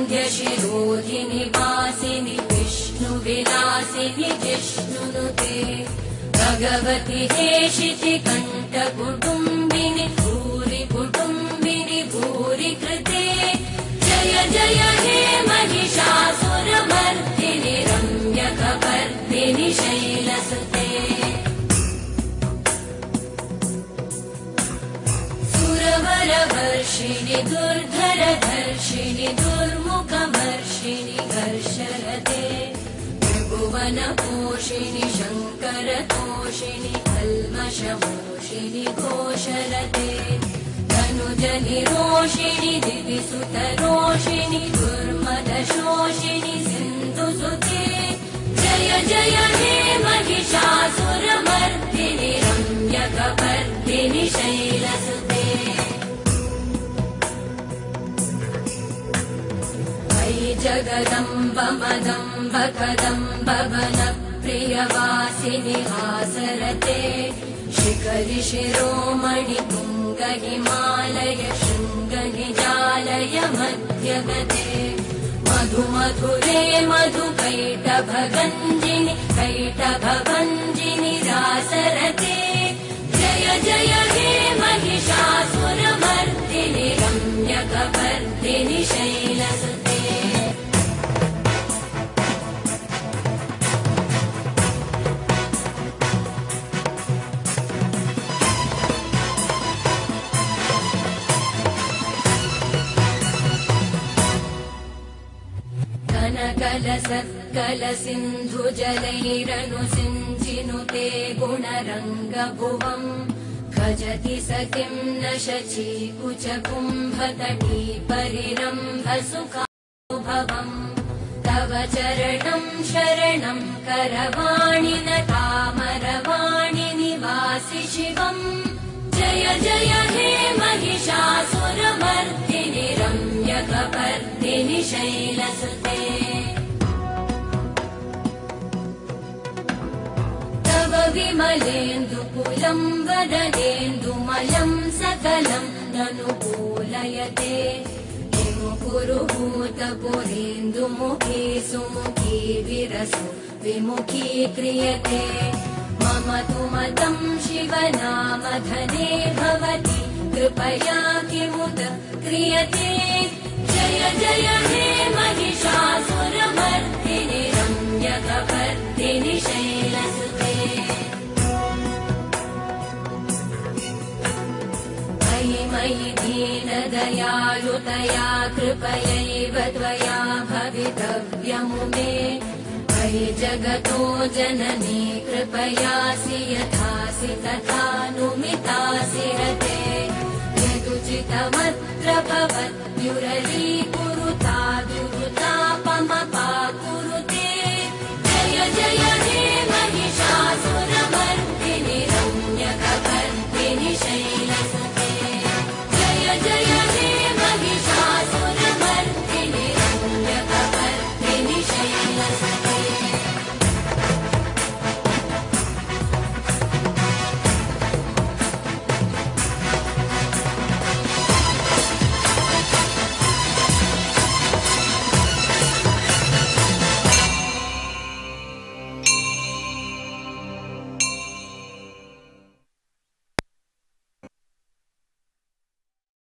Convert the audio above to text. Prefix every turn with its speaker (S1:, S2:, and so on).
S1: श्रीवरविन्ध्यशिरोधिनि वासिनि विष्णुविलासिनि जिष्णुनुते भगवति हेशिति कण्ठकुटुम्बिनि भूरि कुटुम्बिनि भूरि कृते जय जय हे महिषासुरमर्दिनि रम्यकपर्दिनि शैलसुते सुरवरवर्षिणि दुर्धरधर्षिणि दुर्मुखमर्षिणि घर्षरते त्रिभुवनपोषिणि शङ्करतोषिणि कल्मषमोषिणि घोषरते धनुजनिरोषिणि दिविसुतरोषिणि दुर्मदशोषिणि सिन्धुसुते जय जय हे महिषासुरमर्दिनि रम्यकपर्दिनि शैलसुते अयि जगदम्ब मदम्ब कदम्ब वनप्रियवासिनि हासरते शिखरि शिरोमणि तुङ्ग हिमालय शृङ्गनिजालय मध्यगते मधुमधुरे मधुकैटभगञ्जिनि कैटभभञ्जिनि रासरते जय जय हे महिषासुरमर्दिनि रम्यकपर्दिनि शैलसुते कनकलसत्कलसिन्धुजलैरनुसिञ्चिनुते गुणरङ्गभुवम् भजति स किं न शचीकुचकुम्भतटी परिरम्भसुखानुभवम् तव चरणं शरणं करवाणि न तामरवाणि निवासि शिवम् जय जय हे महिषासुरमर्दिनि रम्यकपर्दिनि शैलसुते तव विमलेन्दुकुलं वदनेन्दुमलं सकलं ननुकूलयते किमु पुरुहूतपुरेन्दुमुखी सुमुखी विरसो विमुखी क्रियते मम तु मतं शिवनामधने भवति कृपया किमुत क्रियते जय जय हे महिषासुरमर्दिनि रम्यकपर्दिनि शैलसुते मयि मयि दीनदयालुतया कृपयैव त्वया भवितव्यमुमे मयि जगतो जननी कृपयासि यथासि तथानुमितासि रते यदुचितमत्र भवत्युरलीकुरु